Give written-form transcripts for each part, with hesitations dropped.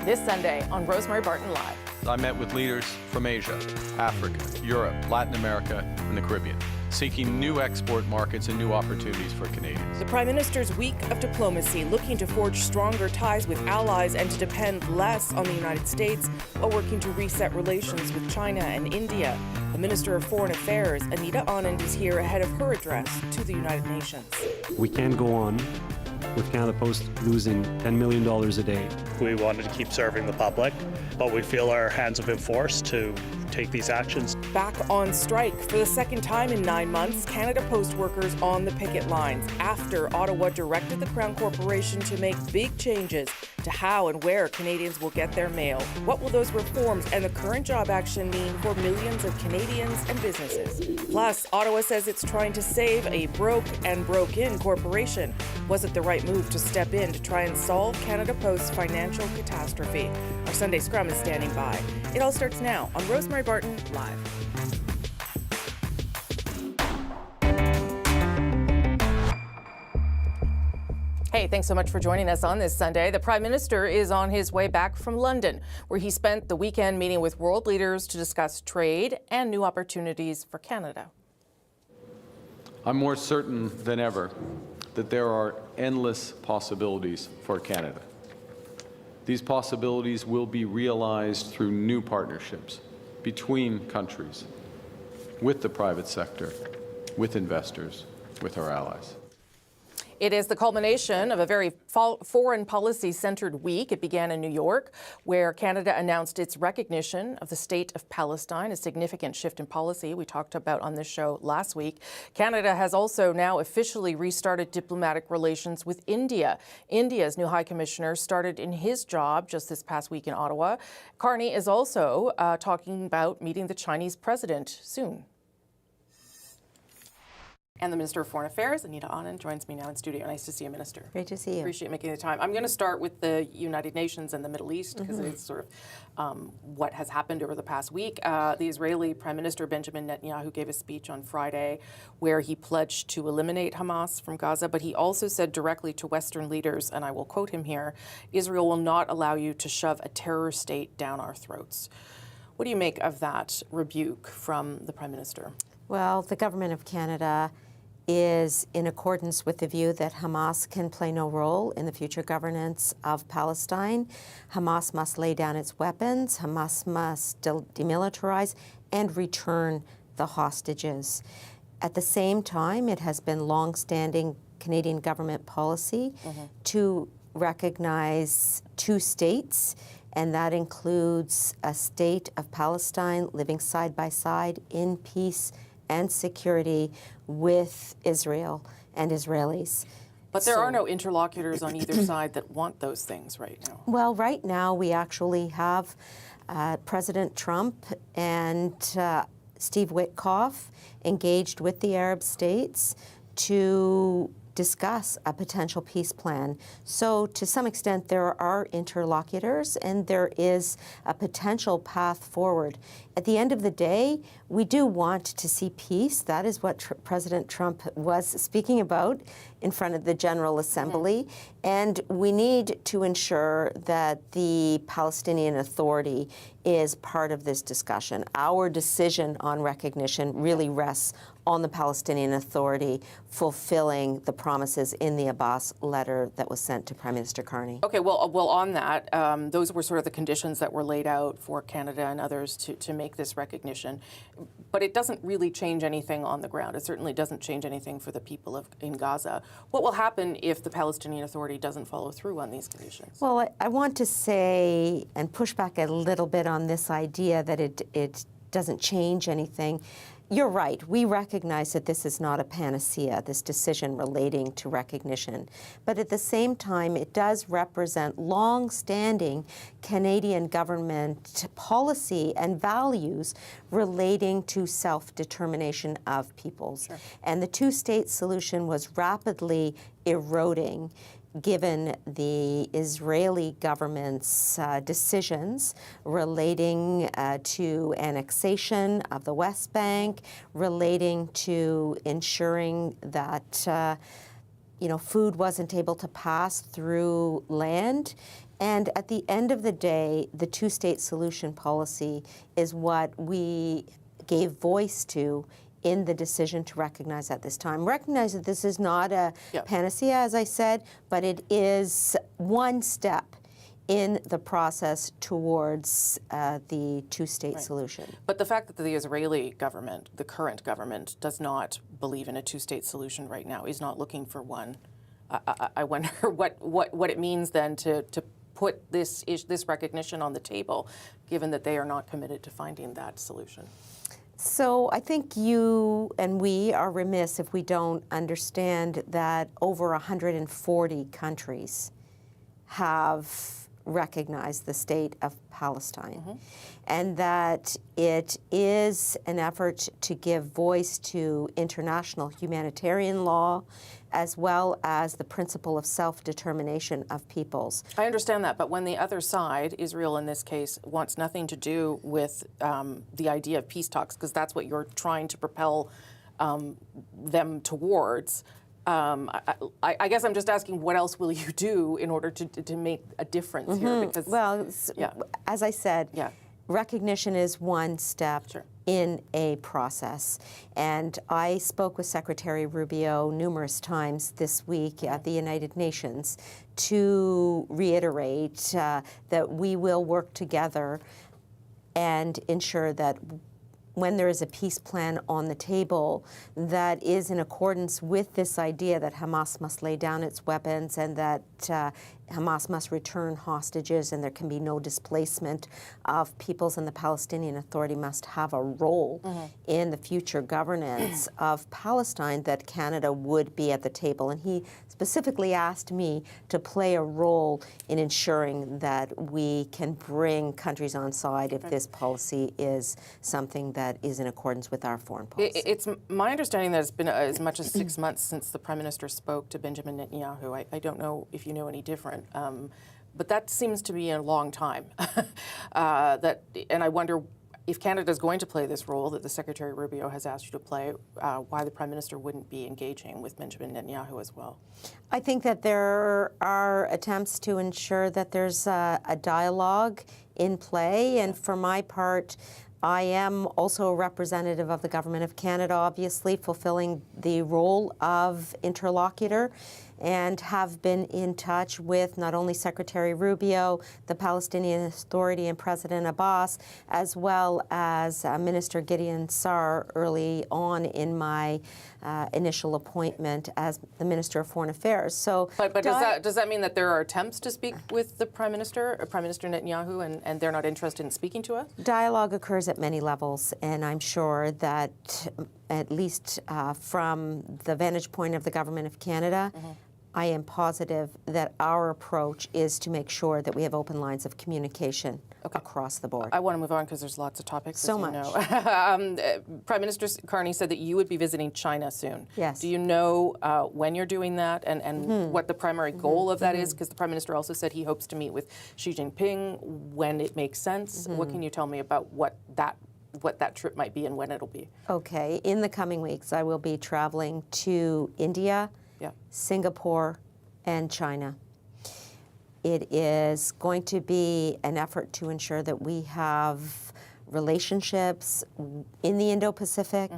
this Sunday on Rosemary Barton Live. I met with leaders from Asia, Africa, Europe, Latin America, and the Caribbean, seeking new export markets and new opportunities for Canadians. The Prime Minister's week of diplomacy, looking to forge stronger ties with allies and to depend less on the United States while working to reset relations with China and India. The Minister of Foreign Affairs, Anita Anand, is here ahead of her address to the United Nations. We can't go on with Canada Post losing $10 million a day. We wanted to keep serving the public, but we feel our hands have been forced to take these actions. Back on strike for the second time in 9 months, Canada Post workers on the picket lines after Ottawa directed the Crown Corporation to make big changes to how and where Canadians will get their mail. What will those reforms and the current job action mean for millions of Canadians and businesses? Plus, Ottawa says it's trying to save a broke-in corporation. Was it the right move to step in to try and solve Canada Post's financial catastrophe? Our Sunday Scrum is standing by. It all starts now on Rosemary Barton Live. Hey, thanks so much for joining us on this Sunday. The Prime Minister is on his way back from London, where he spent the weekend meeting with world leaders to discuss trade and new opportunities for Canada. I'm more certain than ever that there are endless possibilities for Canada. These possibilities will be realized through new partnerships between countries, with the private sector, with investors, with our allies. It is the culmination of a very foreign policy-centered week. It began in New York, where Canada announced its recognition of the state of Palestine, a significant shift in policy we talked about on this show last week. Canada has also now officially restarted diplomatic relations with India. India's new High Commissioner started in his job just this past week in Ottawa. Carney is also talking about meeting the Chinese president soon. And the Minister of Foreign Affairs, Anita Anand, joins me now in studio. Nice to see you, Minister. Great to see you. Appreciate making the time. I'm going to start with the United Nations and the Middle East because it's sort of what has happened over the past week. The Israeli Prime Minister Benjamin Netanyahu gave a speech on Friday where he pledged to eliminate Hamas from Gaza, but he also said directly to Western leaders, and I will quote him here, "Israel will not allow you to shove a terror state down our throats." What do you make of that rebuke from the Prime Minister? Well, the Government of Canada is in accordance with the view that Hamas can play no role in the future governance of Palestine. Hamas must lay down its weapons, Hamas must demilitarize and return the hostages. At the same time, it has been long-standing Canadian government policy to recognize two states, and that includes a state of Palestine living side by side in peace and security with Israel and Israelis. But there are no interlocutors on either side that want those things right now. Well, right now we actually have President Trump and Steve Witkoff engaged with the Arab states to discuss a potential peace plan. So to some extent there are interlocutors and there is a potential path forward. At the end of the day, we do want to see peace. That is what President Trump was speaking about in front of the General Assembly. And we need to ensure that the Palestinian Authority is part of this discussion. Our decision on recognition really rests on the Palestinian Authority fulfilling the promises in the Abbas letter that was sent to Prime Minister Carney. Okay, well, on that, those were sort of the conditions that were laid out for Canada and others to make this recognition. But it doesn't really change anything on the ground. It certainly doesn't change anything for the people in Gaza. What will happen if the Palestinian Authority doesn't follow through on these conditions? Well, I want to say and push back a little bit on this idea that it doesn't change anything. You're right. We recognize that this is not a panacea, this decision relating to recognition. But at the same time, it does represent long-standing Canadian government policy and values relating to self-determination of peoples. Sure. And the two-state solution was rapidly eroding given the Israeli government's decisions relating to annexation of the West Bank, relating to ensuring that food wasn't able to pass through land. And at the end of the day, the two-state solution policy is what we gave voice to in the decision to recognize at this time. Recognize that this is not a panacea, as I said, but it is one step in the process towards the two-state solution. But the fact that the Israeli government, the current government, does not believe in a two-state solution right now, is not looking for one, I wonder what it means then to put this recognition on the table, given that they are not committed to finding that solution. So I think you and we are remiss if we don't understand that over 140 countries have recognized the state of Palestine, and that it is an effort to give voice to international humanitarian law, as well as the principle of self-determination of peoples. I understand that, but when the other side, Israel in this case, wants nothing to do with the idea of peace talks, because that's what you're trying to propel them towards, I guess I'm just asking, what else will you do in order to make a difference here? Because, well, as I said, recognition is one step in a process. And I spoke with Secretary Rubio numerous times this week at the United Nations to reiterate that we will work together and ensure that when there is a peace plan on the table that is in accordance with this idea that Hamas must lay down its weapons and that Hamas must return hostages and there can be no displacement of peoples, and the Palestinian Authority must have a role in the future governance of Palestine, that Canada would be at the table. And he specifically asked me to play a role in ensuring that we can bring countries on side if this policy is something that is in accordance with our foreign policy. It's my understanding that it's been as much as 6 months since the Prime Minister spoke to Benjamin Netanyahu. I don't know if you know any different, but that seems to be a long time. And I wonder if Canada is going to play this role that the Secretary Rubio has asked you to play, why the Prime Minister wouldn't be engaging with Benjamin Netanyahu as well. I think that there are attempts to ensure that there's a dialogue in play, and for my part, I am also a representative of the Government of Canada, obviously fulfilling the role of interlocutor, and have been in touch with not only Secretary Rubio, the Palestinian Authority, and President Abbas, as well as Minister Gideon Saar early on in my initial appointment as the Minister of Foreign Affairs. So, but does that mean that there are attempts to speak with the Prime Minister Netanyahu, and they're not interested in speaking to us? Dialogue occurs at many levels, and I'm sure that at least from the vantage point of the Government of Canada, I am positive that our approach is to make sure that we have open lines of communication across the board. I want to move on because there's lots of topics, so as you much. know. Prime Minister Carney said that you would be visiting China soon. Yes. Do you know when you're doing that, and what the primary goal of that is? Because the Prime Minister also said he hopes to meet with Xi Jinping when it makes sense. What can you tell me about what that trip might be and when it'll be? Okay. In the coming weeks, I will be traveling to India, Singapore, and China. It is going to be an effort to ensure that we have relationships in the Indo-Pacific.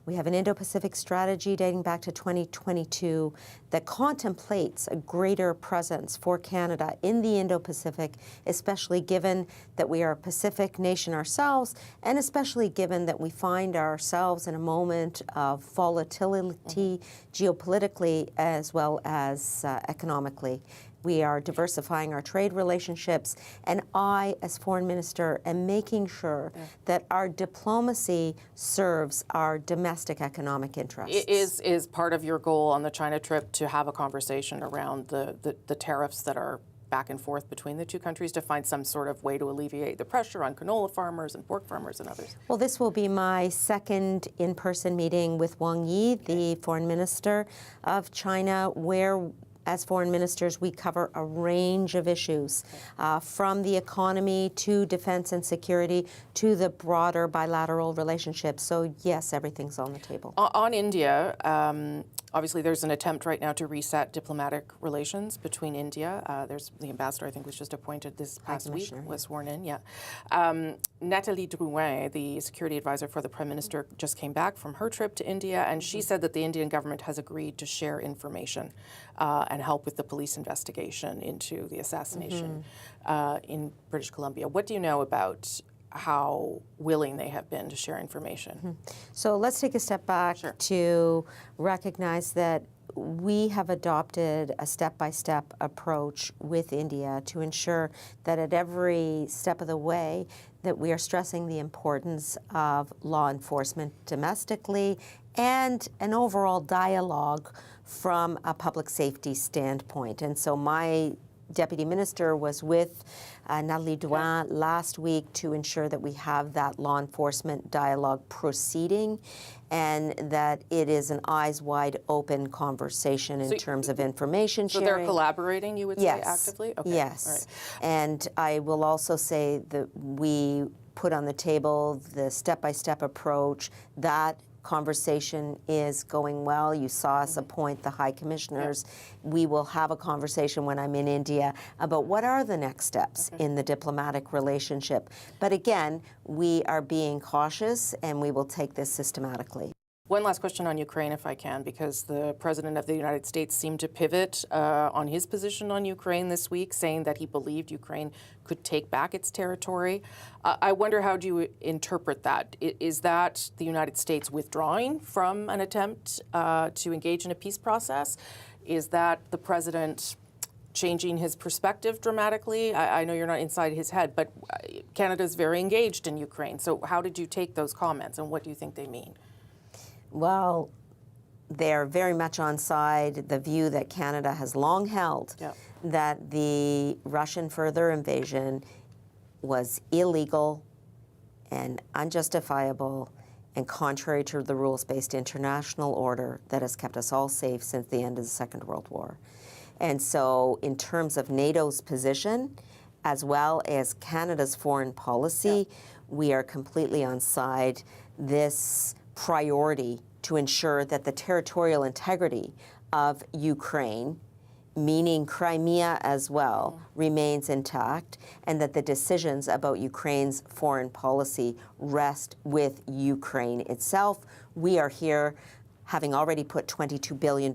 We have an Indo-Pacific strategy dating back to 2022 that contemplates a greater presence for Canada in the Indo-Pacific, especially given that we are a Pacific nation ourselves, and especially given that we find ourselves in a moment of volatility geopolitically as well as economically. We are diversifying our trade relationships, and I, as Foreign Minister, am making sure that our diplomacy serves our domestic economic interests. Is part of your goal on the China trip to have a conversation around the tariffs that are back and forth between the two countries, to find some sort of way to alleviate the pressure on canola farmers and pork farmers and others? Well, this will be my second in-person meeting with Wang Yi, the Foreign Minister of China, where as foreign ministers, we cover a range of issues, from the economy to defense and security to the broader bilateral relationships. So yes, everything's on the table. On India, Obviously, there's an attempt right now to reset diplomatic relations between India. There's the ambassador, I think, was just appointed this past week, was sworn in, yeah. Nathalie Drouin, the security advisor for the Prime Minister, just came back from her trip to India, and she said that the Indian government has agreed to share information and help with the police investigation into the assassination in British Columbia. What do you know about how willing they have been to share information? So let's take a step back to recognize that we have adopted a step-by-step approach with India to ensure that at every step of the way that we are stressing the importance of law enforcement domestically and an overall dialogue from a public safety standpoint. And so my Deputy Minister was with Nathalie Drouin last week to ensure that we have that law enforcement dialogue proceeding and that it is an eyes wide open conversation in terms of information sharing. So they're collaborating, you would say, actively? Okay. Yes. All right. And I will also say that we put on the table the step-by-step approach. That conversation is going well. You saw us appoint the high commissioners. We will have a conversation when I'm in India about what are the next steps in the diplomatic relationship. But again, we are being cautious and we will take this systematically. One last question on Ukraine, if I can, because the President of the United States seemed to pivot on his position on Ukraine this week, saying that he believed Ukraine could take back its territory. I wonder, how do you interpret that? Is that the United States withdrawing from an attempt to engage in a peace process? Is that the President changing his perspective dramatically? I know you're not inside his head, but Canada's very engaged in Ukraine. So how did you take those comments, and what do you think they mean? Well, they're very much on side the view that Canada has long held, that the Russian further invasion was illegal and unjustifiable and contrary to the rules-based international order that has kept us all safe since the end of the Second World War. And so in terms of NATO's position, as well as Canada's foreign policy, we are completely on side this priority to ensure that the territorial integrity of Ukraine, meaning Crimea as well, remains intact, and that the decisions about Ukraine's foreign policy rest with Ukraine itself. We are here, having already put $22 billion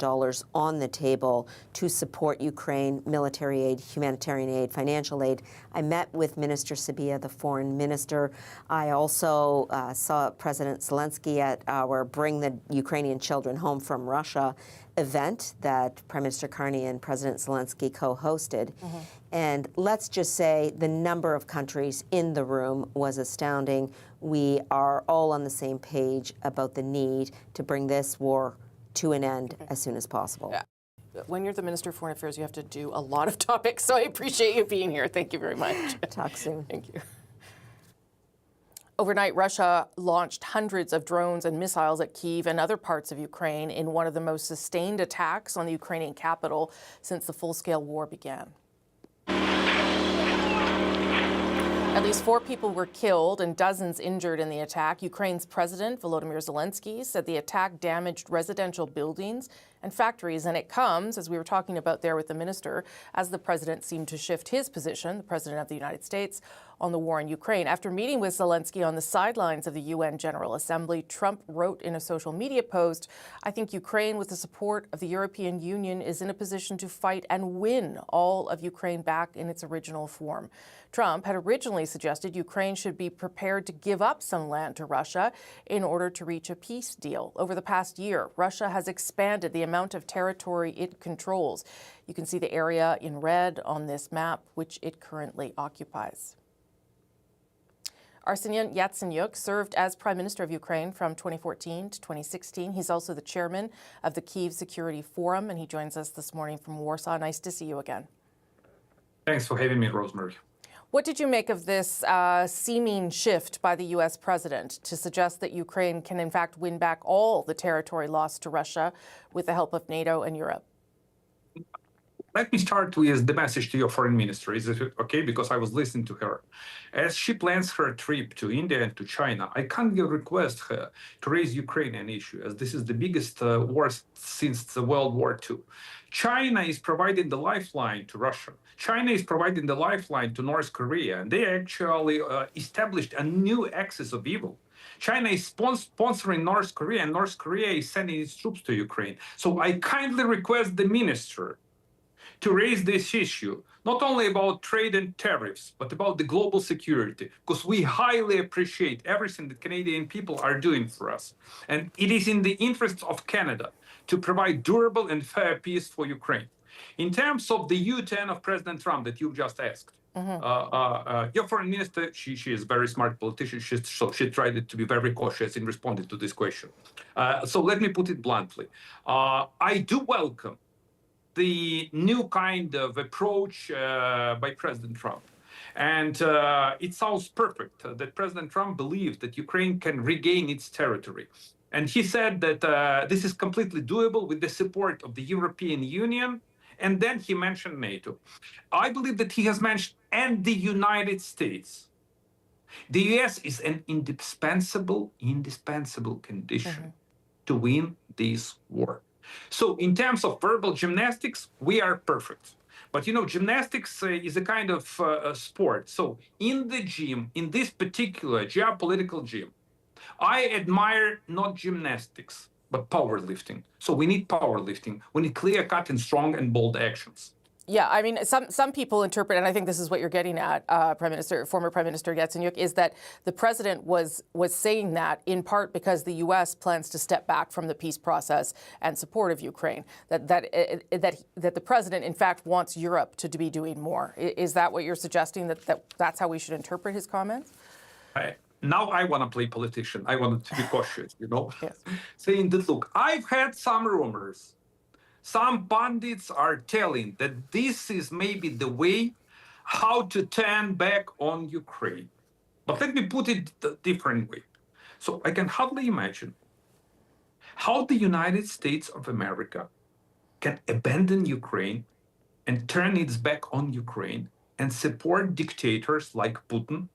on the table to support Ukraine, military aid, humanitarian aid, financial aid. I met with Minister Sabia, the foreign minister. I also saw President Zelensky at our Bring the Ukrainian Children Home from Russia event that Prime Minister Carney and President Zelensky co-hosted. And let's just say the number of countries in the room was astounding. We are all on the same page about the need to bring this war to an end as soon as possible. When you're the Minister of Foreign Affairs, you have to do a lot of topics, so I appreciate you being here. Thank you very much. Talk soon. Thank you. Overnight, Russia launched hundreds of drones and missiles at Kyiv and other parts of Ukraine in one of the most sustained attacks on the Ukrainian capital since the full-scale war began. At least 4 people were killed and dozens injured in the attack. Ukraine's President Volodymyr Zelensky said the attack damaged residential buildings and factories, and it comes, as we were talking about there with the minister, as the president seemed to shift his position, the President of the United States, on the war in Ukraine. After meeting with Zelensky on the sidelines of the UN General Assembly, Trump wrote in a social media post, "I think Ukraine, with the support of the European Union, is in a position to fight and win all of Ukraine back in its original form." Trump had originally suggested Ukraine should be prepared to give up some land to Russia in order to reach a peace deal. Over the past year, Russia has expanded the amount of territory it controls. You can see the area in red on this map, which it currently occupies. Arseniy Yatsenyuk served as Prime Minister of Ukraine from 2014 to 2016. He's also the chairman of the Kyiv Security Forum, and he joins us this morning from Warsaw. Nice to see you again. Thanks for having me, Rosemary. What did you make of this seeming shift by the U.S. president to suggest that Ukraine can, in fact, win back all the territory lost to Russia with the help of NATO and Europe? Let me start with the message to your foreign minister. Is it okay? Because I was listening to her. As she plans her trip to India and to China, I kindly request her to raise Ukrainian issue, as this is the biggest war since the World War II. China is providing the lifeline to Russia. China is providing the lifeline to North Korea, and they actually established a new axis of evil. China is sponsoring North Korea, and North Korea is sending its troops to Ukraine. So I kindly request the minister to raise this issue, not only about trade and tariffs, but about the global security, because we highly appreciate everything that Canadian people are doing for us. And it is in the interests of Canada to provide durable and fair peace for Ukraine. In terms of the U-turn of President Trump that you just asked, your foreign minister, she is a very smart politician, so she tried to be very cautious in responding to this question. So let me put it bluntly. I do welcome the new kind of approach by President Trump. And it sounds perfect that President Trump believes that Ukraine can regain its territory. And he said that this is completely doable with the support of the European Union. And then he mentioned NATO. I believe that he has mentioned and the United States. The US is an indispensable condition to win this war. So in terms of verbal gymnastics, we are perfect. But you know, gymnastics is a kind of sport. So in the gym, in this particular geopolitical gym, I admire not gymnastics, but powerlifting. So we need powerlifting. We need clear-cut and strong and bold actions. Yeah, I mean, some people interpret, and I think this is what you're getting at, former Prime Minister Yatsenyuk, is that the president was saying that in part because the U.S. plans to step back from the peace process and support of Ukraine. That the president, in fact, wants Europe to be doing more. Is that what you're suggesting? That's how we should interpret his comments? Now I want to play politician. I want to be cautious, you know, Yes. Saying that, look, I've had some rumors. Some pundits are telling that this is maybe the way how to turn back on Ukraine. But let me put it a different way. So I can hardly imagine how the United States of America can abandon Ukraine and turn its back on Ukraine and support dictators like Putin,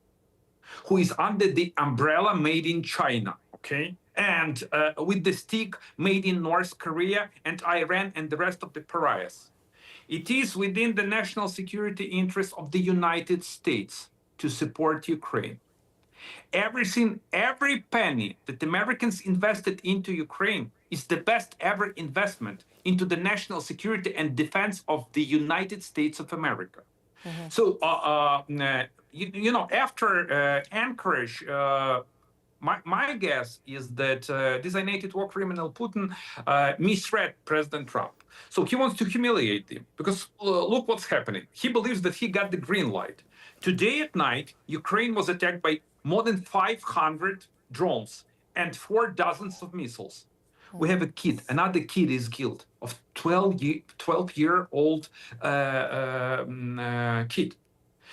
who is under the umbrella made in China, okay? And with the stick made in North Korea and Iran and the rest of the pariahs. It is within the national security interest of the United States to support Ukraine. Every penny that Americans invested into Ukraine is the best ever investment into the national security and defense of the United States of America. So, you know, after Anchorage, my guess is that designated war criminal Putin misread President Trump. So he wants to humiliate him because look what's happening. He believes that he got the green light. Today at night, Ukraine was attacked by more than 500 drones and 4 dozens of missiles. We have a kid, another kid is killed, of 12-year-old kid.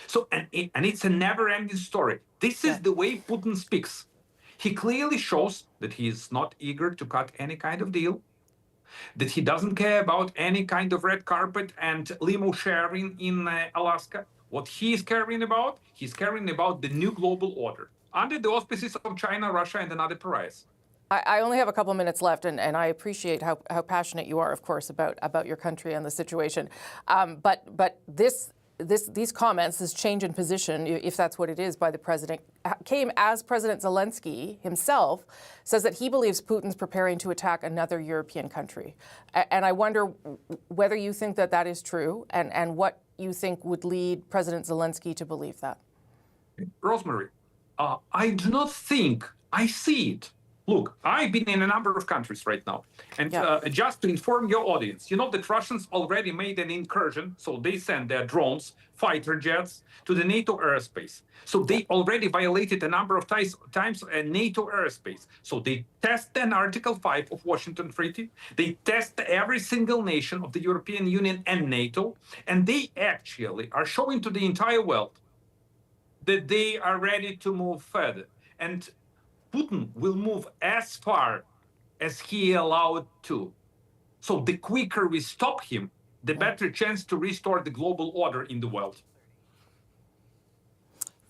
So, and it's a never-ending story. This is the way Putin speaks. He clearly shows that he is not eager to cut any kind of deal, that he doesn't care about any kind of red carpet and limo sharing in Alaska. What he is caring about, he's caring about the new global order under the auspices of China, Russia, and another pariahs. I only have a couple minutes left, and I appreciate how passionate you are, of course, about your country and the situation. But these comments, this change in position, if that's what it is, by the president, came as President Zelensky himself says that he believes Putin's preparing to attack another European country. And I wonder whether you think that that is true, and what you think would lead President Zelensky to believe that. Rosemary, I do not think I see it. Look, I've been in a number of countries right now. And just to inform your audience, you know that Russians already made an incursion. So they sent their drones, fighter jets, to the NATO airspace. So they already violated a number of times NATO airspace. So they test an Article 5 of Washington Treaty. They test every single nation of the European Union and NATO. And they actually are showing to the entire world that they are ready to move further. And Putin will move as far as he allowed to. So the quicker we stop him, the better chance to restore the global order in the world.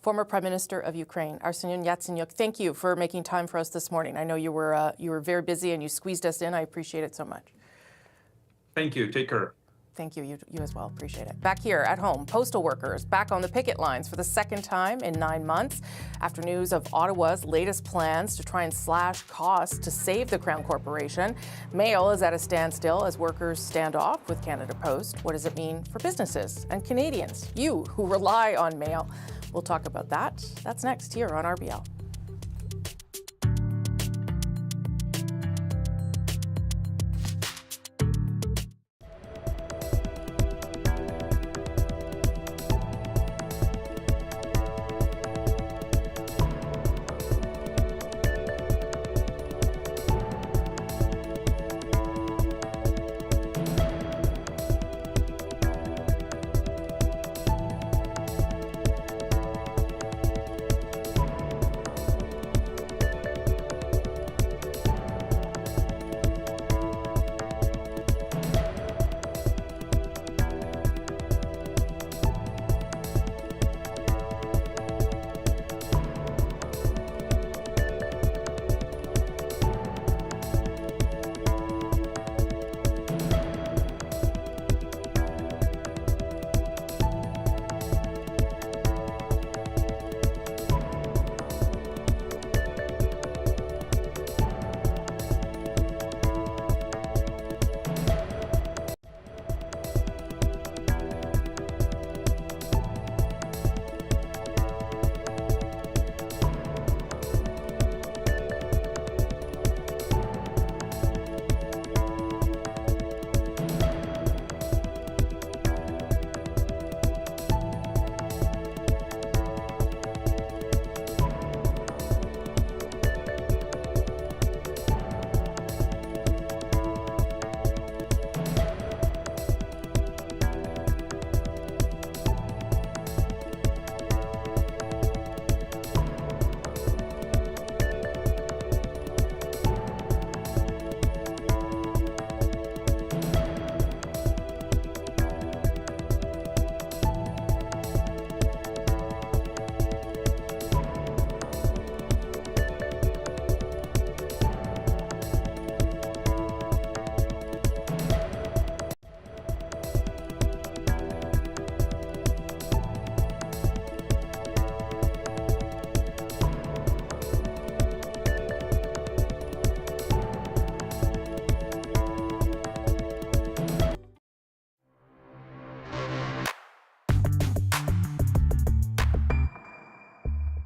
Former Prime Minister of Ukraine, Arseniy Yatsenyuk, thank you for making time for us this morning. I know you were very busy and you squeezed us in. I appreciate it so much. Thank you. Take care. Thank you. You as well. Appreciate it. Back here at home, postal workers back on the picket lines for the second time in 9 months after news of Ottawa's latest plans to try and slash costs to save the Crown Corporation. Mail is at a standstill as workers stand off with Canada Post. What does it mean for businesses and Canadians, you who rely on mail? We'll talk about that. That's next here on RBL.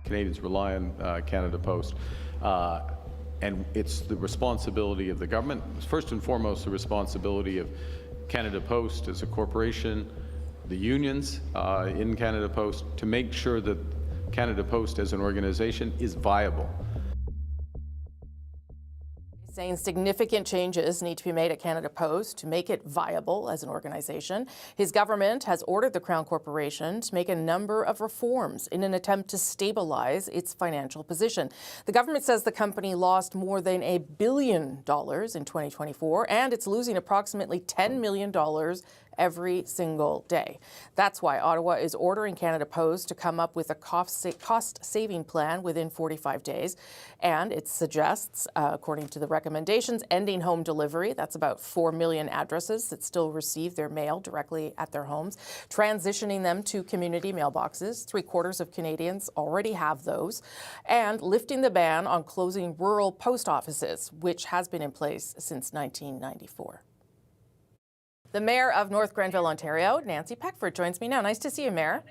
Canadians rely on Canada Post, and it's the responsibility of the government, first and foremost the responsibility of Canada Post as a corporation, the unions in Canada Post, to make sure that Canada Post as an organization is viable. Saying significant changes need to be made at Canada Post to make it viable as an organization. His government has ordered the Crown Corporation to make a number of reforms in an attempt to stabilize its financial position. The government says the company lost more than $1 billion in 2024, and it's losing approximately $10 million every single day. That's why Ottawa is ordering Canada Post to come up with a cost-saving plan within 45 days. And it suggests, according to the recommendations, ending home delivery. That's about 4 million addresses that still receive their mail directly at their homes. Transitioning them to community mailboxes. 3/4 of Canadians already have those. And lifting the ban on closing rural post offices, which has been in place since 1994. The Mayor of North Grenville, Ontario, Nancy Peckford, joins me now. Nice to see you, Mayor.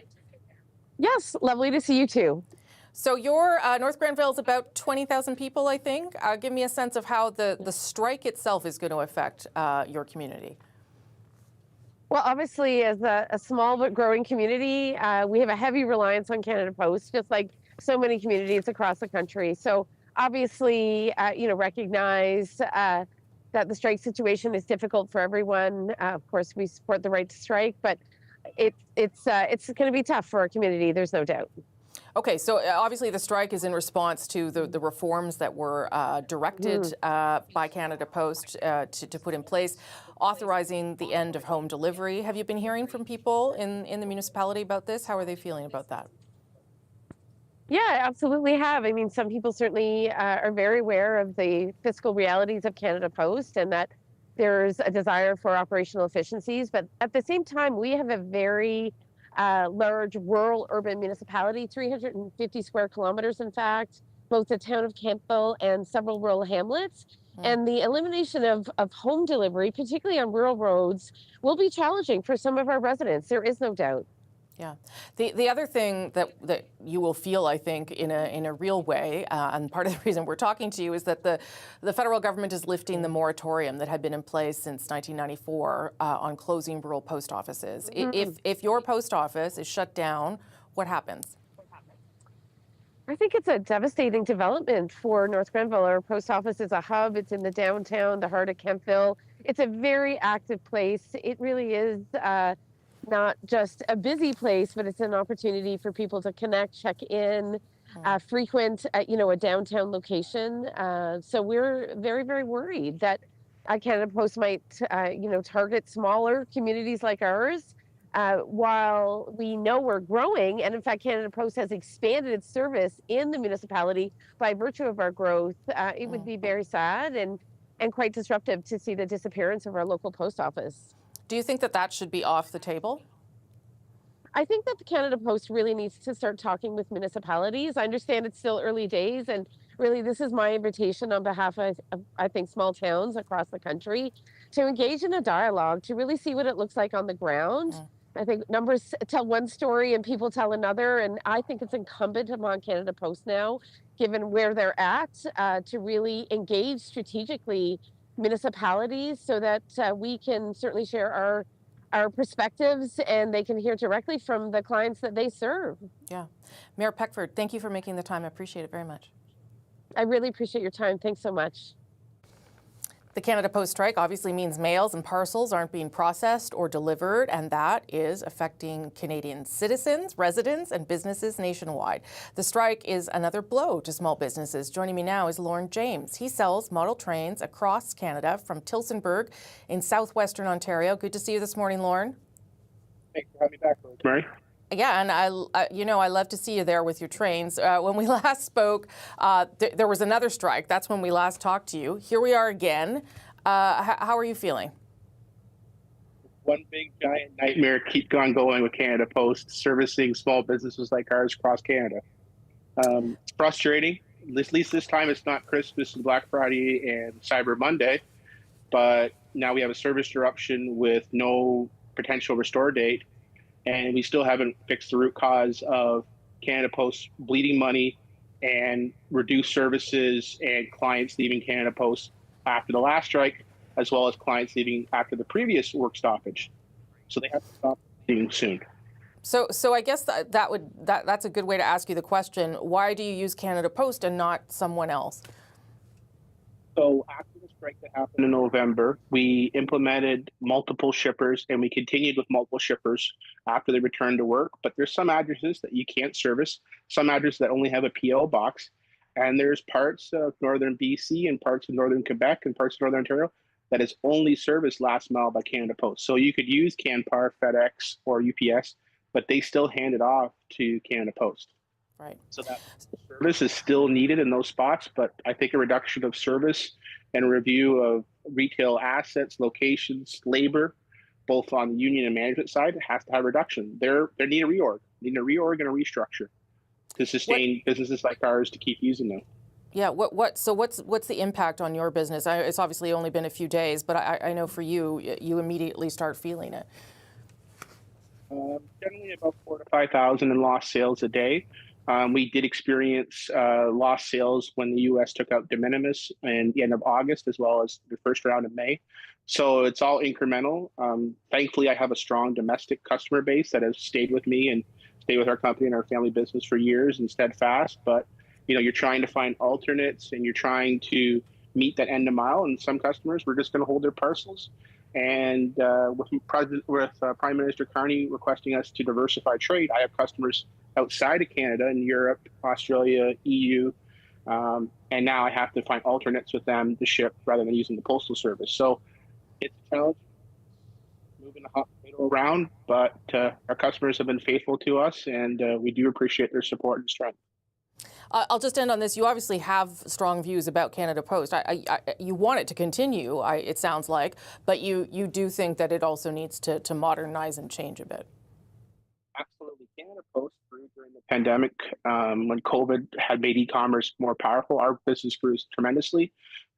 Yes, lovely to see you too. So your North Grenville is about 20,000 people, I think. Give me a sense of how the strike itself is going to affect your community. Well, obviously, as a small but growing community, we have a heavy reliance on Canada Post, just like so many communities across the country. So obviously, recognize that the strike situation is difficult for everyone. Of course, we support the right to strike, but it's going to be tough for our community. There's no doubt. Okay, so obviously the strike is in response to the reforms that were directed by Canada Post to put in place, authorizing the end of home delivery. Have you been hearing from people in the municipality about this? How are they feeling about that? Yeah, I absolutely have. I mean, some people certainly are very aware of the fiscal realities of Canada Post and that there's a desire for operational efficiencies. But at the same time, we have a very large rural urban municipality, 350 square kilometers, in fact, both the town of Campbell and several rural hamlets. And the elimination of home delivery, particularly on rural roads, will be challenging for some of our residents. There is no doubt. Yeah. The other thing that you will feel, I think, in a real way, and part of the reason we're talking to you, is that the federal government is lifting the moratorium that had been in place since 1994 on closing rural post offices. If your post office is shut down, what happens? I think it's a devastating development for North Grenville. Our post office is a hub. It's in the downtown, the heart of Kemptville. It's a very active place. It really is not just a busy place, but it's an opportunity for people to connect, check in, frequent, a downtown location. So we're very, very worried that Canada Post might, target smaller communities like ours. While we know we're growing, and in fact, Canada Post has expanded its service in the municipality by virtue of our growth, it would be very sad and quite disruptive to see the disappearance of our local post office. Do you think that should be off the table? I think that the Canada Post really needs to start talking with municipalities. I understand it's still early days, and really this is my invitation on behalf of, I think, small towns across the country to engage in a dialogue, to really see what it looks like on the ground. I think numbers tell one story and people tell another, and I think it's incumbent upon Canada Post now, given where they're at, to really engage strategically municipalities so that we can certainly share our perspectives and they can hear directly from the clients that they serve. Yeah. Mayor Peckford, thank you for making the time. I appreciate it very much. I really appreciate your time. Thanks so much. The Canada Post strike obviously means mails and parcels aren't being processed or delivered, and that is affecting Canadian citizens, residents, and businesses nationwide. The strike is another blow to small businesses. Joining me now is Lorne James. He sells model trains across Canada from Tillsonburg in southwestern Ontario. Good to see you this morning, Lorne. Thanks for having me back, Rosemary. Yeah, and I love to see you there with your trains. When we last spoke, there was another strike. That's when we last talked to you. Here we are again. How are you feeling? One big giant nightmare keeps on going with Canada Post, servicing small businesses like ours across Canada. It's frustrating. At least this time it's not Christmas and Black Friday and Cyber Monday, but now we have a service interruption with no potential restore date. And we still haven't fixed the root cause of Canada Post bleeding money and reduced services and clients leaving Canada Post after the last strike, as well as clients leaving after the previous work stoppage. So they have to stop bleeding soon. So I guess that's a good way to ask you the question: why do you use Canada Post and not someone else? So after the strike that happened in November, we implemented multiple shippers, and we continued with multiple shippers after they returned to work. But there's some addresses that you can't service, some addresses that only have a PO box, and there's parts of northern BC and parts of northern Quebec and parts of northern Ontario that is only serviced last mile by Canada Post. So you could use Canpar, FedEx, or UPS, but they still hand it off to Canada Post. Right. So that service is still needed in those spots, but I think a reduction of service and a review of retail assets, locations, labor, both on the union and management side, has to have a reduction. They need a reorg. They need a reorg and a restructure to sustain businesses like ours to keep using them. Yeah. So what's the impact on your business? It's obviously only been a few days, but I know for you, you immediately start feeling it. Generally about 4,000 to 5,000 in lost sales a day. We did experience lost sales when the U.S. took out de minimis in the end of August, as well as the first round of May. So it's all incremental. Thankfully, I have a strong domestic customer base that has stayed with me and stayed with our company and our family business for years and steadfast. But you're trying to find alternates and you're trying to meet that end of mile. And some customers, we're just going to hold their parcels. And with Prime Minister Carney requesting us to diversify trade, I have customers outside of Canada in Europe, Australia, EU, and now I have to find alternates with them to ship rather than using the postal service. So it's a challenge moving the hot potato around, but our customers have been faithful to us, and we do appreciate their support and strength. I'll just end on this. You obviously have strong views about Canada Post. You want it to continue, it sounds like, but you do think that it also needs to modernize and change a bit. Absolutely. Canada Post grew during the pandemic when COVID had made e-commerce more powerful. Our business grew tremendously,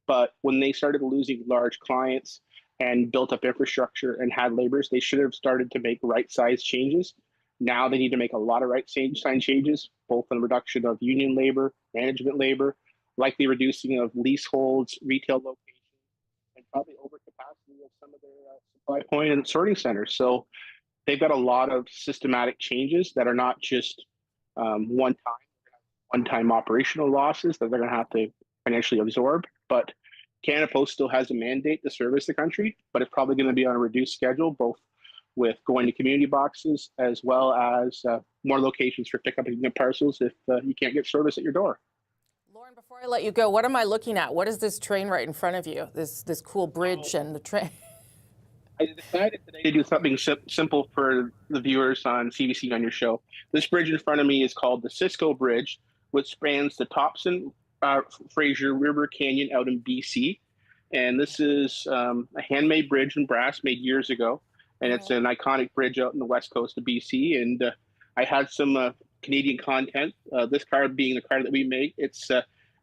but when they started losing large clients and built up infrastructure and had laborers, they should have started to make right-size changes. Now they need to make a lot of right-size changes, both in reduction of union labor, management labor, likely reducing of leaseholds, retail locations, and probably overcapacity of some of their supply point and sorting centers. So they've got a lot of systematic changes that are not just one-time operational losses that they're going to have to financially absorb, but Canada Post still has a mandate to service the country, but it's probably going to be on a reduced schedule, both with going to community boxes as well as more locations for pickup and parcels if you can't get service at your door. Lauren, before I let you go, what am I looking at? What is this train right in front of you? This cool bridge and the train. I decided today to do something simple for the viewers on CBC on your show. This bridge in front of me is called the Cisco Bridge, which spans the Thompson Fraser River Canyon out in BC. And this is a handmade bridge in brass made years ago. And it's an iconic bridge out in the west coast of BC. And I had some Canadian content. This car being the car that we make, it's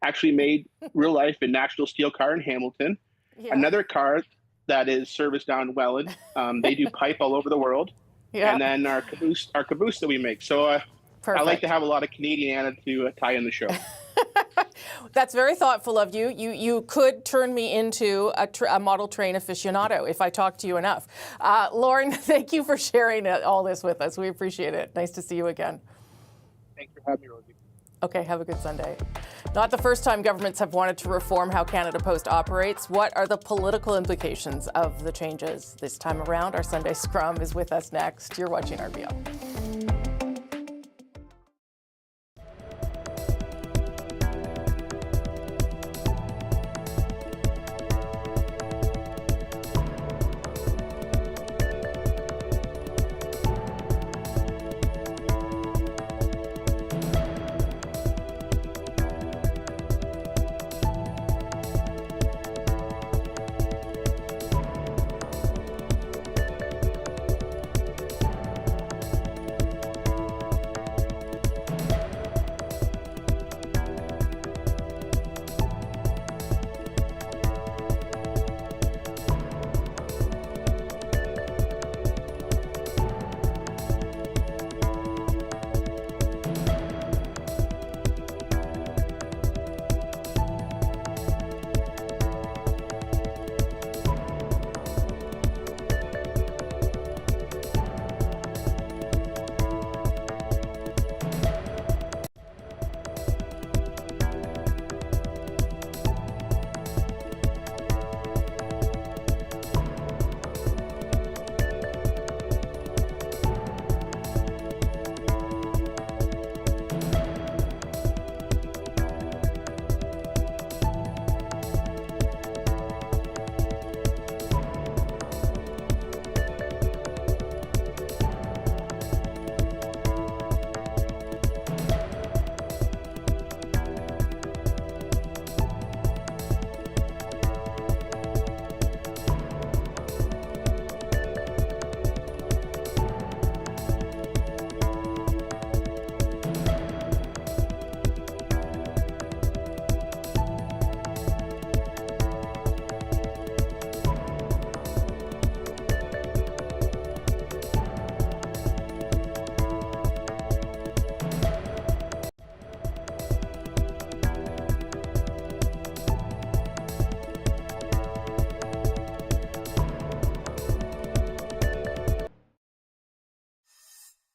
actually made real life in National Steel Car in Hamilton. Yeah. Another car that is serviced down in Welland. They do pipe all over the world. Yeah. And then our caboose that we make. So I like to have a lot of Canadian Anna to tie in the show. That's very thoughtful of you. You could turn me into a model train aficionado if I talk to you enough. Lauren, thank you for sharing all this with us. We appreciate it. Nice to see you again. Thanks for having me, Rosie. Okay, have a good Sunday. Not the first time governments have wanted to reform how Canada Post operates. What are the political implications of the changes this time around? Our Sunday Scrum is with us next. You're watching RBL.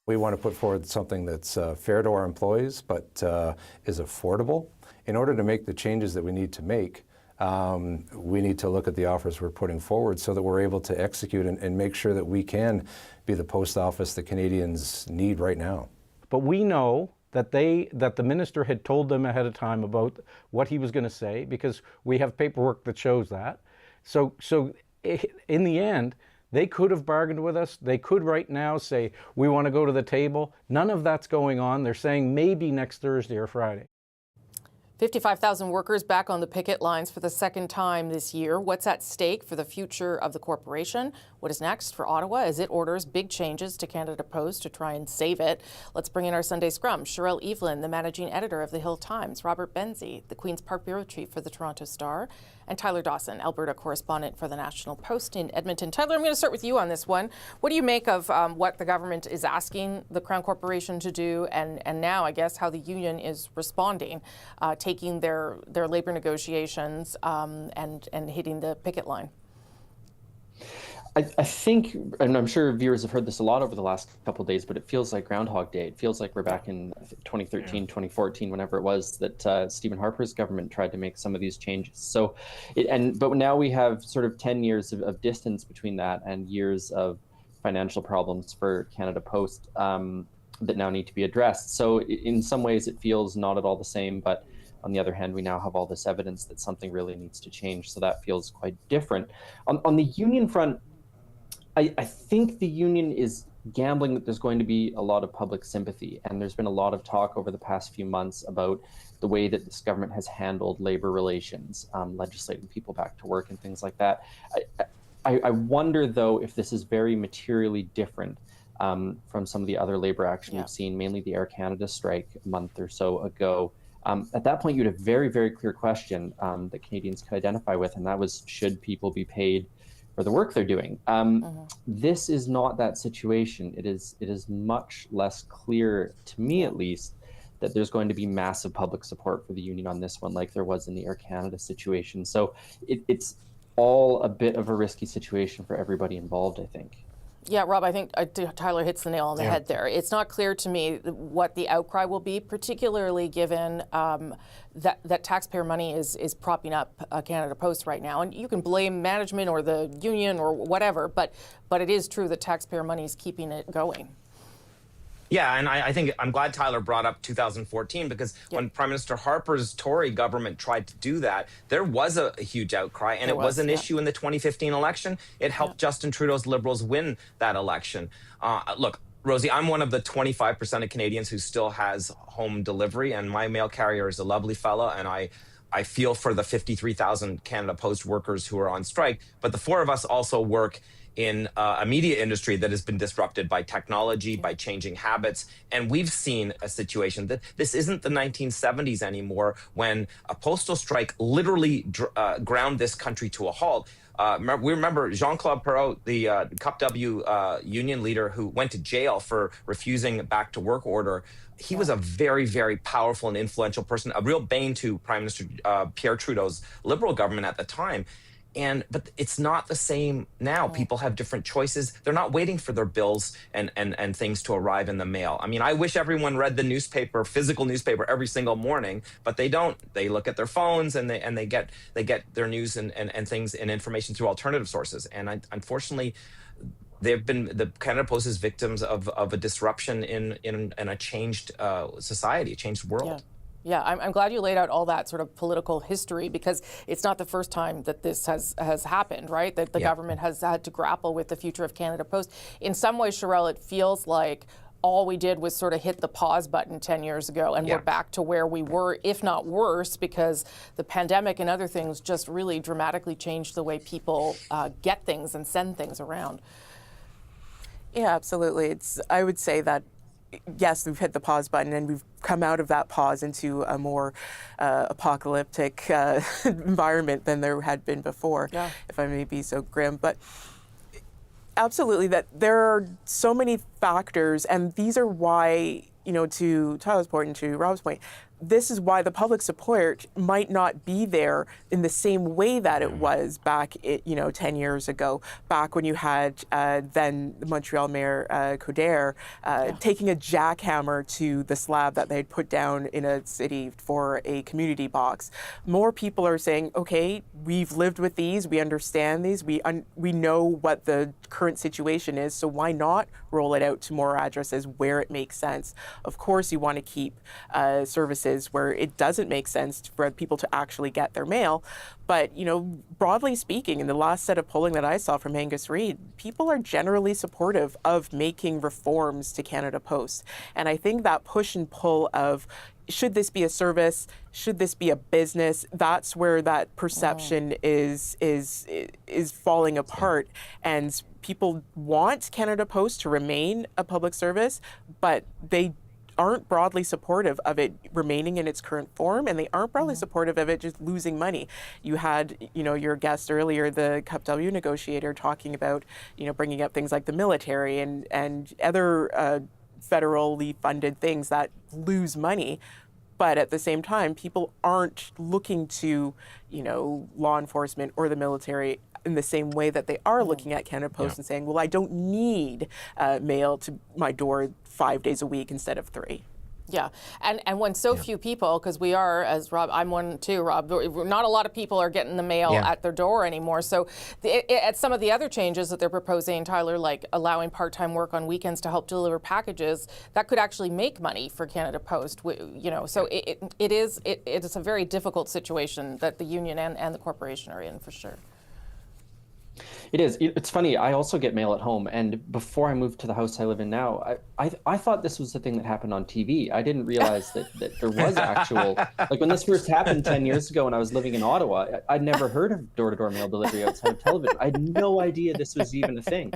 We want to put forward something that's fair to our employees, but is affordable. In order to make the changes that we need to make, we need to look at the offers we're putting forward so that we're able to execute and make sure that we can be the post office that Canadians need right now. But we know that the minister had told them ahead of time about what he was going to say, because we have paperwork that shows that. So in the end, they could have bargained with us. They could right now say, we want to go to the table. None of that's going on. They're saying maybe next Thursday or Friday. 55,000 workers back on the picket lines for the second time this year. What's at stake for the future of the corporation? What is next for Ottawa as it orders big changes to Canada Post to try and save it? Let's bring in our Sunday Scrum. Sherelle Evelyn, the managing editor of the Hill Times, Robert Benzie, the Queen's Park bureau chief for the Toronto Star, and Tyler Dawson, Alberta correspondent for the National Post in Edmonton. Tyler, I'm going to start with you on this one. What do you make of what the government is asking the Crown Corporation to do, and now, I guess, how the union is responding, taking their labor negotiations and hitting the picket line? I think, and I'm sure viewers have heard this a lot over the last couple of days, but it feels like Groundhog Day. It feels like we're back in 2013, 2014, whenever it was that Stephen Harper's government tried to make some of these changes. So, but now we have sort of 10 years of distance between that and years of financial problems for Canada Post that now need to be addressed. So in some ways it feels not at all the same, but on the other hand, we now have all this evidence that something really needs to change. So that feels quite different. On the union front, I think the union is gambling that there's going to be a lot of public sympathy. And there's been a lot of talk over the past few months about the way that this government has handled labor relations, legislating people back to work and things like that. I wonder, though, if this is very materially different from some of the other labor action we've seen, mainly the Air Canada strike a month or so ago. At that point, you had a very, very clear question that Canadians could identify with, and that was, should people be paid for the work they're doing? This is not that situation. It is much less clear, to me at least, that there's going to be massive public support for the union on this one, like there was in the Air Canada situation. So it's all a bit of a risky situation for everybody involved, I think. Yeah, Rob, I think Tyler hits the nail on the head there. It's not clear to me what the outcry will be, particularly given that taxpayer money is propping up Canada Post right now. And you can blame management or the union or whatever, but it is true that taxpayer money is keeping it going. Yeah, and I think I'm glad Tyler brought up 2014, because when Prime Minister Harper's Tory government tried to do that, there was a huge outcry, and it was an issue in the 2015 election. It helped Justin Trudeau's Liberals win that election. Look, Rosie, I'm one of the 25% of Canadians who still has home delivery, and my mail carrier is a lovely fella, and I feel for the 53,000 Canada Post workers who are on strike, but the four of us also work in a media industry that has been disrupted by technology, by changing habits. And we've seen a situation that this isn't the 1970s anymore, when a postal strike literally ground this country to a halt. We remember Jean-Claude Perrault, the Cup W union leader who went to jail for refusing a back-to-work order. He was a very, very powerful and influential person, a real bane to Prime Minister Pierre Trudeau's Liberal government at the time. But it's not the same now. People have different choices. They're not waiting for their bills and things to arrive in the mail. I mean, I wish everyone read the newspaper, physical newspaper, every single morning, but they don't. They look at their phones and they get their news and things and information through alternative sources. And unfortunately, the Canada Post is victims of a disruption in a changed society, a changed world. Yeah, I'm glad you laid out all that sort of political history, because it's not the first time that this has happened, right? That the government has had to grapple with the future of Canada Post. In some ways, Sherelle, it feels like all we did was sort of hit the pause button 10 years ago, and we're back to where we were, if not worse, because the pandemic and other things just really dramatically changed the way people get things and send things around. Yeah, absolutely. I would say that yes, we've hit the pause button, and we've come out of that pause into a more apocalyptic environment than there had been before, if I may be so grim. But absolutely, that there are so many factors, and these are why, to Tyler's point and to Rob's point, this is why the public support might not be there in the same way that it was back, 10 years ago, back when you had then the Montreal Mayor Coderre taking a jackhammer to the slab that they had put down in a city for a community box. More people are saying, okay, we've lived with these, we understand these, we know what the current situation is, so why not roll it out to more addresses where it makes sense? Of course, you want to keep services where it doesn't make sense for people to actually get their mail. But, broadly speaking, in the last set of polling that I saw from Angus Reid, people are generally supportive of making reforms to Canada Post. And I think that push and pull of, should this be a service? Should this be a business? That's where that perception is falling apart. And people want Canada Post to remain a public service, but they aren't broadly supportive of it remaining in its current form, and they aren't broadly supportive of it just losing money. You had, your guest earlier, the Cup W negotiator, talking about, bringing up things like the military and other federally funded things that lose money. But at the same time, people aren't looking to, law enforcement or the military in the same way that they are looking at Canada Post and saying, well, I don't need mail to my door 5 days a week instead of 3. Yeah, and when so few people, because we are, as Rob, I'm one too, Rob, not a lot of people are getting the mail at their door anymore. So at some of the other changes that they're proposing, Tyler, like allowing part-time work on weekends to help deliver packages, that could actually make money for Canada Post. So it is a very difficult situation that the union and the corporation are in, for sure. It is. It's funny. I also get mail at home, and before I moved to the house I live in now, I thought this was the thing that happened on TV. I didn't realize that there was actual, like when this first happened 10 years ago when I was living in Ottawa, I'd never heard of door-to-door mail delivery outside of television. I had no idea this was even a thing.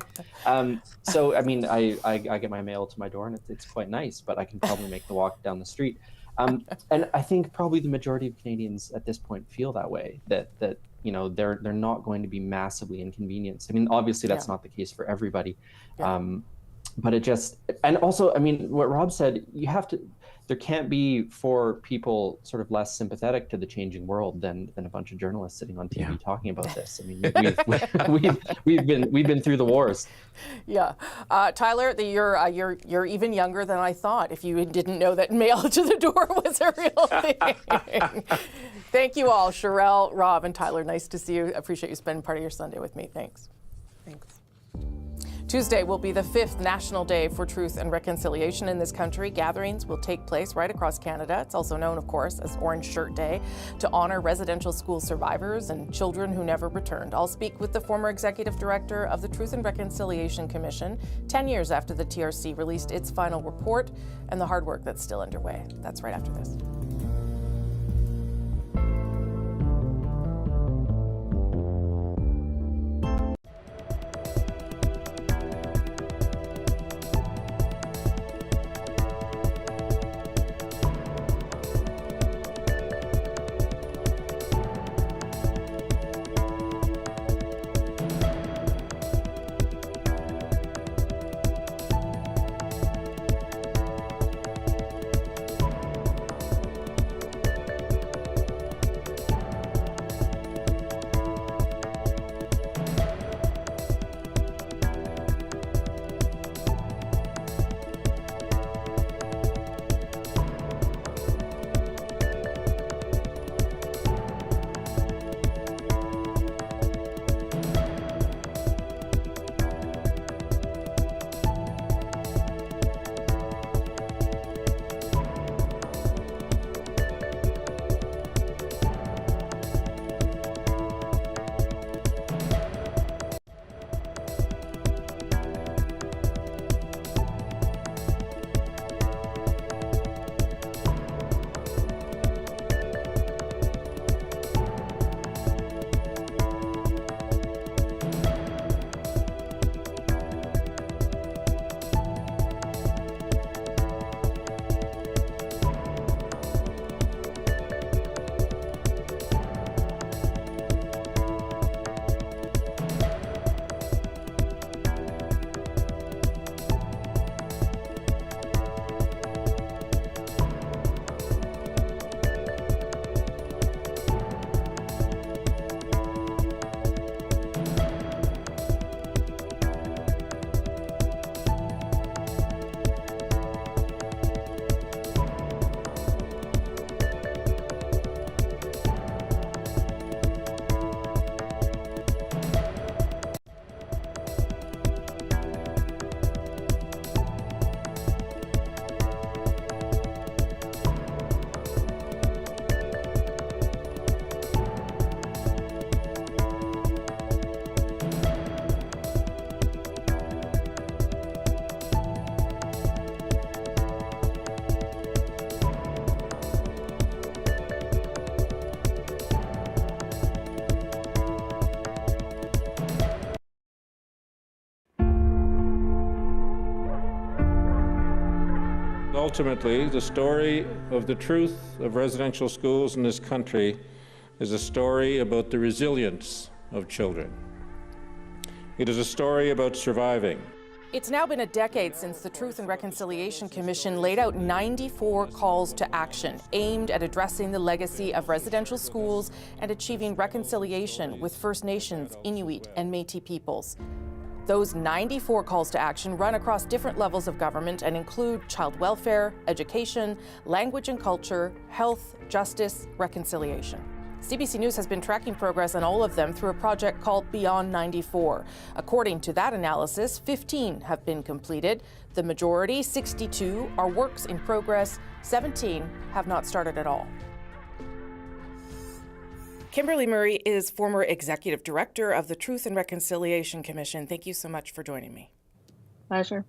So, I mean, I get my mail to my door, and it's quite nice, but I can probably make the walk down the street. And I think probably the majority of Canadians at this point feel that way, that they're not going to be massively inconvenienced. I mean, obviously that's not the case for everybody. But it just, and also, I mean, what Rob said, there can't be, for people sort of less sympathetic to the changing world than a bunch of journalists sitting on TV talking about this. I mean, we've been through the wars. Yeah, Tyler, you're even younger than I thought. If you didn't know that mail to the door was a real thing. Thank you all, Sherelle, Rob, and Tyler. Nice to see you. I appreciate you spending part of your Sunday with me. Thanks. Tuesday will be the 5th National Day for Truth and Reconciliation in this country. Gatherings will take place right across Canada. It's also known, of course, as Orange Shirt Day, to honor residential school survivors and children who never returned. I'll speak with the former executive director of the Truth and Reconciliation Commission 10 years after the TRC released its final report and the hard work that's still underway. That's right after this. ultimately, the story of the truth of residential schools in this country is a story about the resilience of children. It is a story about surviving. It's now been a decade since the Truth and Reconciliation Commission laid out 94 calls to action aimed at addressing the legacy of residential schools and achieving reconciliation with First Nations, Inuit, and Métis peoples. Those 94 calls to action run across different levels of government and include child welfare, education, language and culture, health, justice, reconciliation. CBC News has been tracking progress on all of them through a project called Beyond 94. According to that analysis, 15 have been completed. The majority, 62, are works in progress. 17 have not started at all. Kimberly Murray is former executive director of the Truth and Reconciliation Commission. Thank you so much for joining me. Pleasure.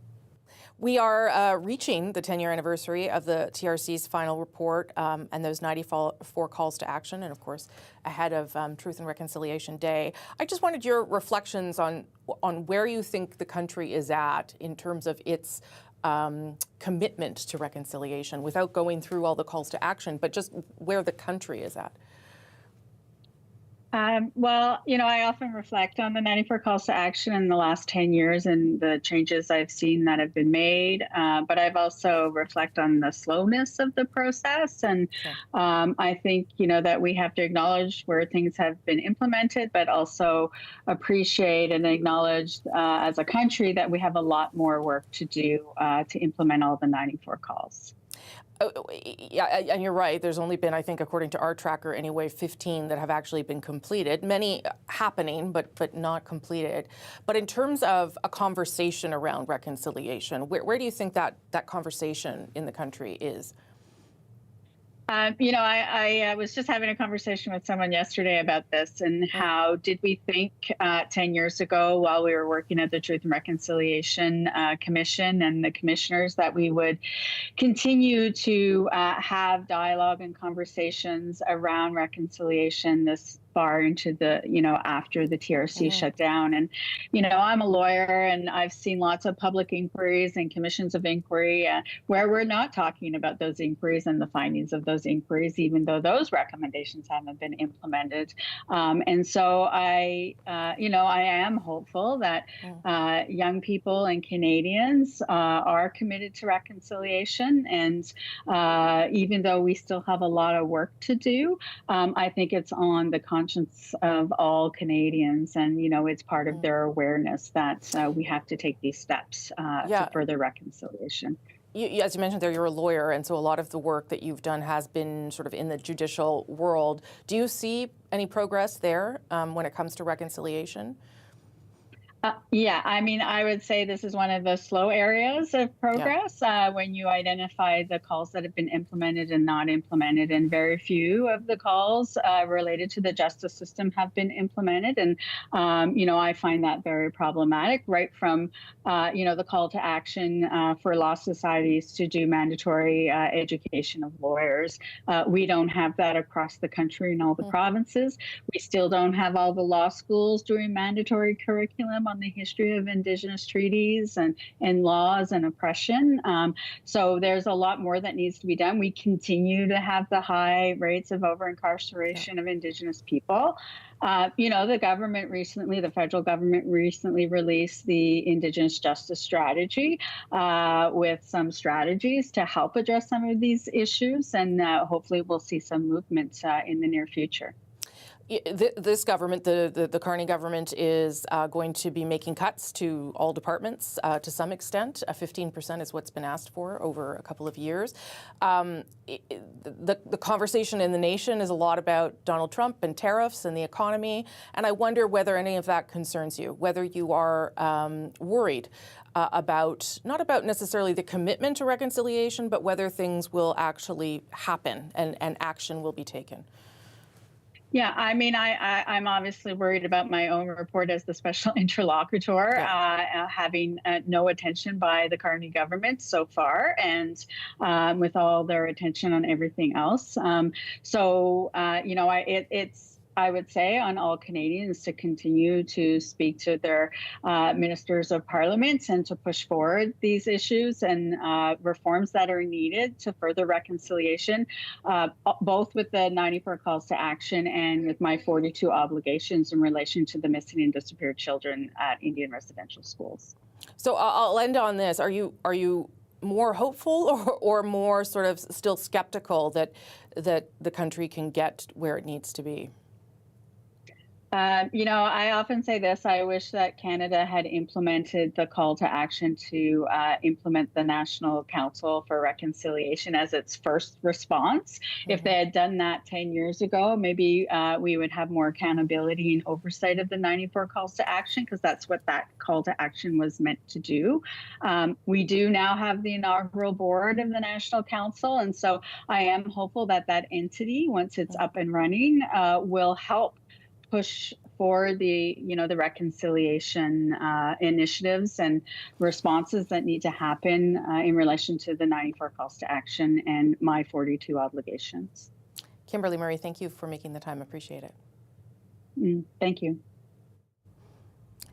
We are reaching the 10-year anniversary of the TRC's final report and those 94 calls to action, and of course, ahead of Truth and Reconciliation Day. I just wanted your reflections on where you think the country is at in terms of its commitment to reconciliation, without going through all the calls to action, but just where the country is at. Well, I often reflect on the 94 calls to action in the last 10 years and the changes I've seen that have been made. But I've also reflect on the slowness of the process. And I think, that we have to acknowledge where things have been implemented, but also appreciate and acknowledge as a country that we have a lot more work to do to implement all the 94 calls. Yeah, and you're right. There's only been, I think, according to our tracker anyway, 15 that have actually been completed. Many happening, but not completed. But in terms of a conversation around reconciliation, where do you think that conversation in the country is? I was just having a conversation with someone yesterday about this and how did we think 10 years ago while we were working at the Truth and Reconciliation Commission and the commissioners that we would continue to have dialogue and conversations around reconciliation this far into the, after the TRC shut down. And, I'm a lawyer and I've seen lots of public inquiries and commissions of inquiry where we're not talking about those inquiries and the findings of those inquiries, even though those recommendations haven't been implemented. And so I am hopeful that young people and Canadians are committed to reconciliation. And even though we still have a lot of work to do, I think it's on the conscience of all Canadians, and it's part of their awareness that we have to take these steps to further reconciliation. As you mentioned there, you're a lawyer, and so a lot of the work that you've done has been sort of in the judicial world. Do you see any progress there when it comes to reconciliation? I would say this is one of the slow areas of progress when you identify the calls that have been implemented and not implemented, and very few of the calls related to the justice system have been implemented. And, I find that very problematic, right from, the call to action for law societies to do mandatory education of lawyers. We don't have that across the country in all the provinces. We still don't have all the law schools doing mandatory curriculum on the history of Indigenous treaties and laws and oppression. So there's a lot more that needs to be done. We continue to have the high rates of over-incarceration of Indigenous people. The government recently, the federal government recently released the Indigenous Justice Strategy with some strategies to help address some of these issues. And hopefully we'll see some movement in the near future. This government, the Carney government, is going to be making cuts to all departments to some extent. 15% is what's been asked for over a couple of years. The conversation in the nation is a lot about Donald Trump and tariffs and the economy, and I wonder whether any of that concerns you, whether you are worried about, not about necessarily the commitment to reconciliation, but whether things will actually happen and action will be taken. Yeah, I'm obviously worried about my own report as the special interlocutor, having no attention by the Carney government so far, and with all their attention on everything else. It's I would say, on all Canadians to continue to speak to their ministers of parliament and to push forward these issues and reforms that are needed to further reconciliation, both with the 94 calls to action and with my 42 obligations in relation to the missing and disappeared children at Indian residential schools. So I'll end on this. Are you more hopeful or more sort of still skeptical that the country can get where it needs to be? I often say this. I wish that Canada had implemented the call to action to implement the National Council for Reconciliation as its first response. Mm-hmm. If they had done that 10 years ago, maybe we would have more accountability and oversight of the 94 calls to action, because that's what that call to action was meant to do. We do now have the inaugural board of the National Council, and so I am hopeful that that entity, once it's up and running, will help push for the reconciliation initiatives and responses that need to happen in relation to the 94 calls to action and my 42 obligations. Kimberly Murray, thank you for making the time. Appreciate it. Thank you.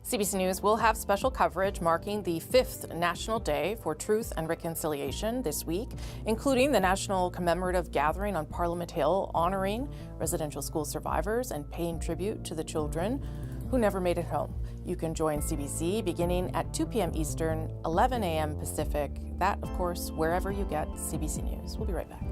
CBC News will have special coverage marking the 5th National Day for Truth and Reconciliation this week, including the National Commemorative Gathering on Parliament Hill, honoring residential school survivors and paying tribute to the children who never made it home. You can join CBC beginning at 2 p.m. Eastern, 11 a.m. Pacific. That, of course, wherever you get CBC News. We'll be right back.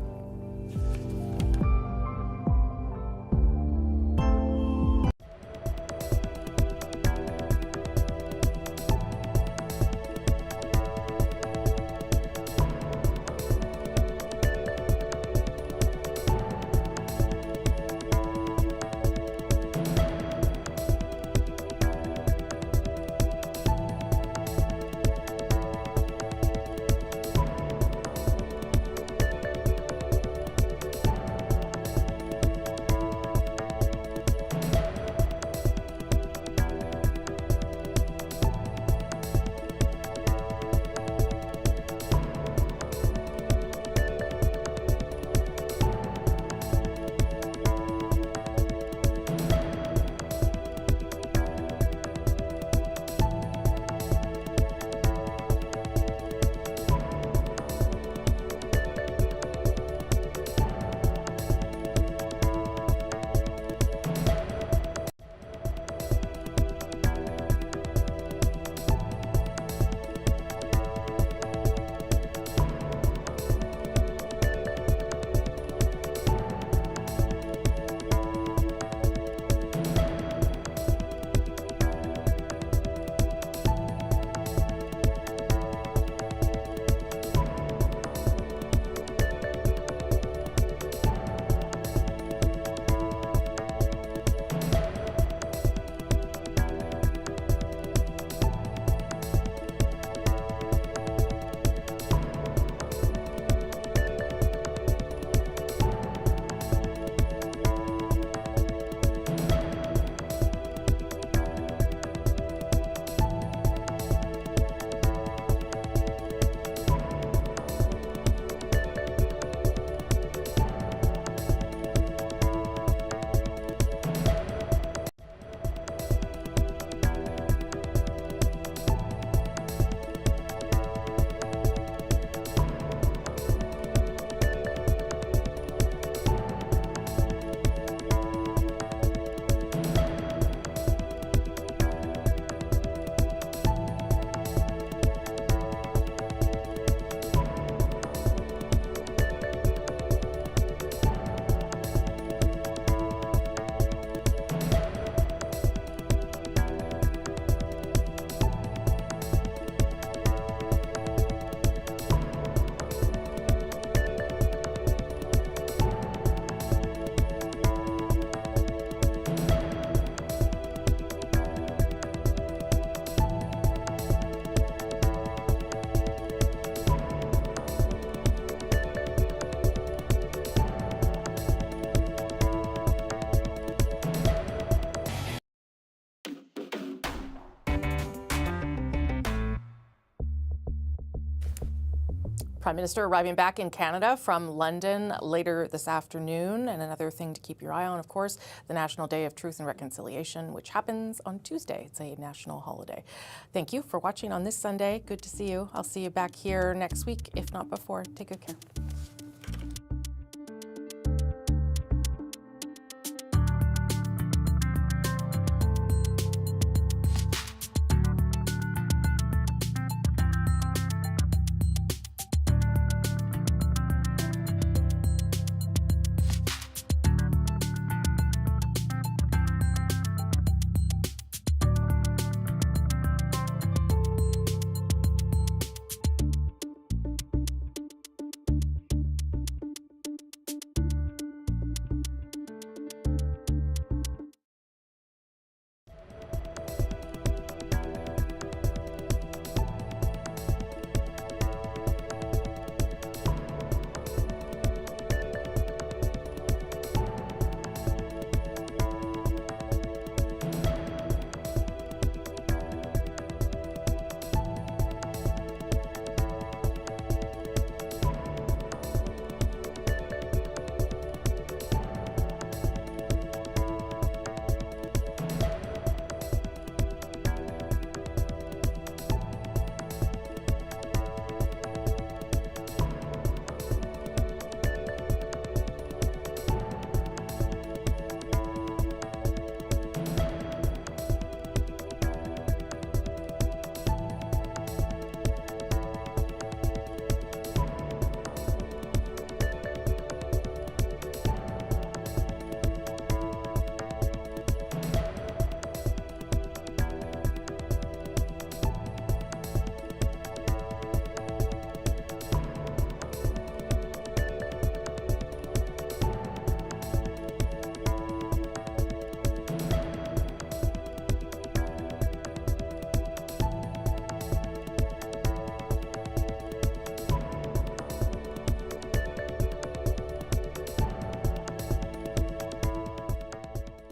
Prime Minister arriving back in Canada from London later this afternoon. And another thing to keep your eye on, of course, the National Day of Truth and Reconciliation, which happens on Tuesday. It's a national holiday. Thank you for watching on this Sunday. Good to see you. I'll see you back here next week, if not before. Take good care.